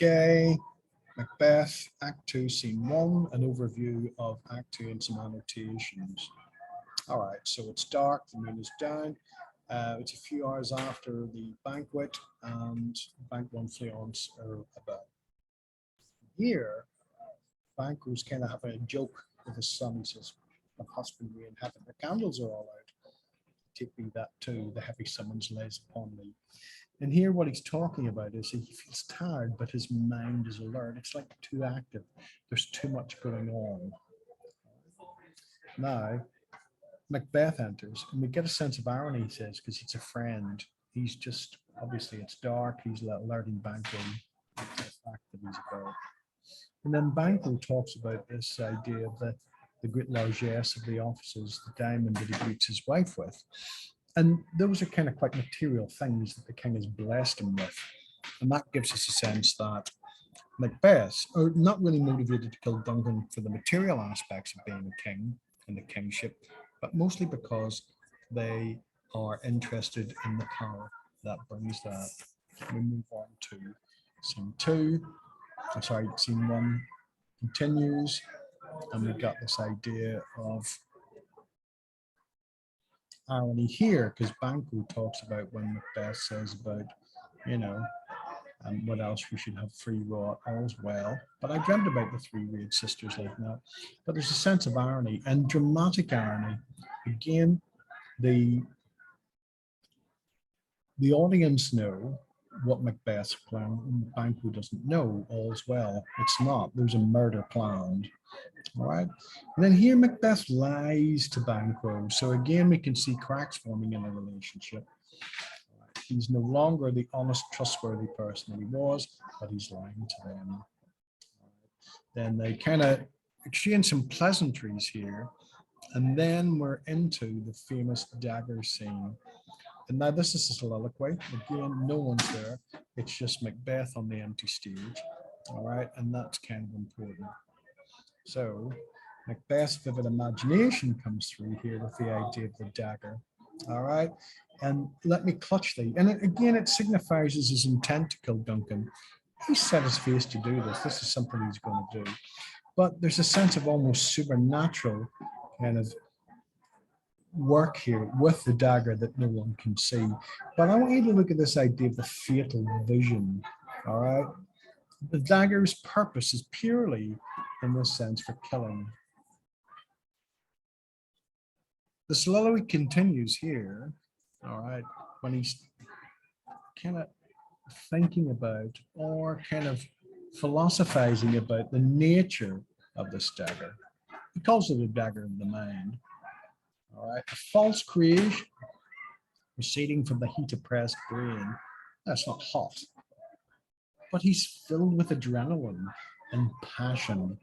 Okay, Macbeth, Act 2, Scene 1, an overview of Act 2 and some annotations. All right, so it's dark, the moon is down. It's a few hours after the banquet, and Banquo and Fleance are about. Here, Banquo's kind of having a joke with his son. He says, "The husbandry in heaven, the candles are all out. Take me that too, the heavy summons lays upon me." And here what he's talking about is he feels tired, but his mind is alert. It's like too active. There's too much going on. Now, Macbeth enters, and we get a sense of irony, he says, because it's a friend. He's just, obviously it's dark, he's alerting Banquo to the fact that he's about. And then Banquo talks about this idea of the great largesse of the offices, the diamond that he greets his wife with. And those are kind of quite material things that the king has blessed him with. And that gives us a sense that Macbeth are not really motivated to kill Duncan for the material aspects of being a king and the kingship, but mostly because they are interested in the power that brings that. We move on to scene 2. I'm sorry, scene 1 continues, and we've got this idea of irony here, because Banquo talks about when Macbeth says about, and what else we should have free wrought, all's well. But I dreamt about the 3 Reed sisters like that. But there's a sense of irony and dramatic irony. Again, the audience know what Macbeth's plan, and Banquo doesn't know all's well. It's not. There's a murder planned. All right. And then here Macbeth lies to Banquo. So again, we can see cracks forming in the relationship. He's no longer the honest, trustworthy person that he was, but he's lying to them. Then they kind of exchange some pleasantries here. And then we're into the famous dagger scene. And now this is a soliloquy. Again, no one's there. It's just Macbeth on the empty stage. All right. And that's kind of important. So Macbeth's vivid imagination comes through here with the idea of the dagger. All right. And let me clutch thee. And again, it signifies his intent to kill Duncan. He set his face to do this. This is something he's going to do. But there's a sense of almost supernatural kind of work here with the dagger that no one can see. But I want you to look at this idea of the fatal vision. All right. The dagger's purpose is purely, in this sense, for killing. The soliloquy continues here, all right, when he's kind of thinking about or kind of philosophizing about the nature of this dagger. He calls it a dagger of the mind. All right, a false creation proceeding from the heat-oppressed brain. That's not hot. But he's filled with adrenaline and passion.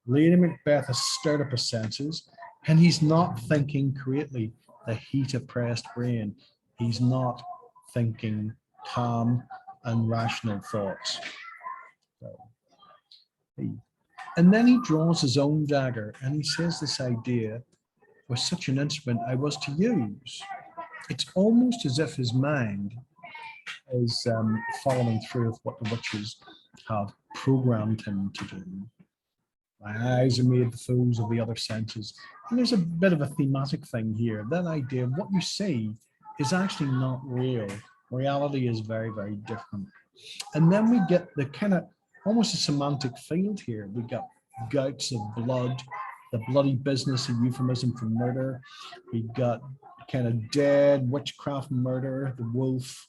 Lady Macbeth has stirred up his senses, and he's not thinking correctly. The heat-oppressed brain. He's not thinking calm and rational thoughts. And then he draws his own dagger, and he says this idea was such an instrument I was to use. It's almost as if his mind is following through with what the witches have programmed him to do. My eyes are made the fools of the other senses. And there's a bit of a thematic thing here. That idea of what you see is actually not real. Reality is very, very different. And then we get the kind of almost a semantic field here. We got gouts of blood, the bloody business, a euphemism for murder. We've got kind of dead, witchcraft murder, the wolf.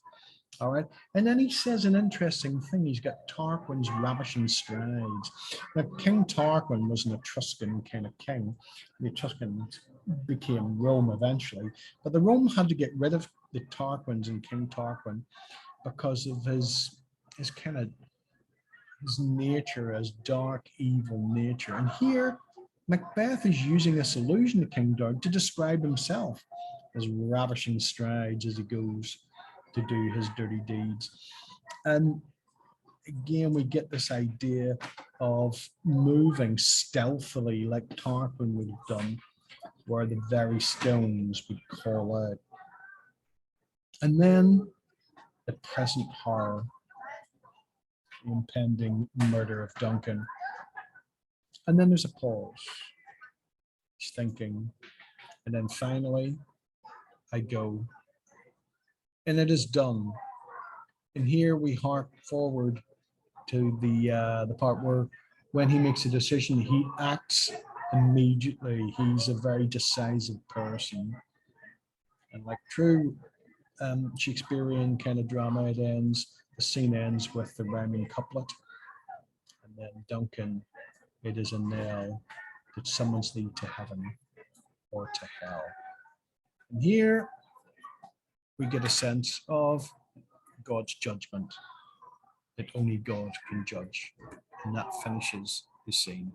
All right. And then he says an interesting thing. He's got Tarquin's ravishing strides. Now, King Tarquin was an Etruscan kind of king. The Etruscans became Rome eventually. But the Rome had to get rid of the Tarquins and King Tarquin because of his kind of his nature, as dark, evil nature. And here, Macbeth is using this allusion to King Doug to describe himself as ravishing strides as he goes to do his dirty deeds. And again, we get this idea of moving stealthily like Tarquin would have done, where the very stones would call out. And then the present horror. the impending murder of Duncan. And then there's a pause. He's thinking. And then finally, I go. And it is done. And here we hark forward to the part where when he makes a decision, he acts immediately. He's a very decisive person. And like true Shakespearean kind of drama, the scene ends with the rhyming couplet. And then Duncan, it is a knell that summons thee to heaven or to hell. And here we get a sense of God's judgment, that only God can judge. And that finishes the scene.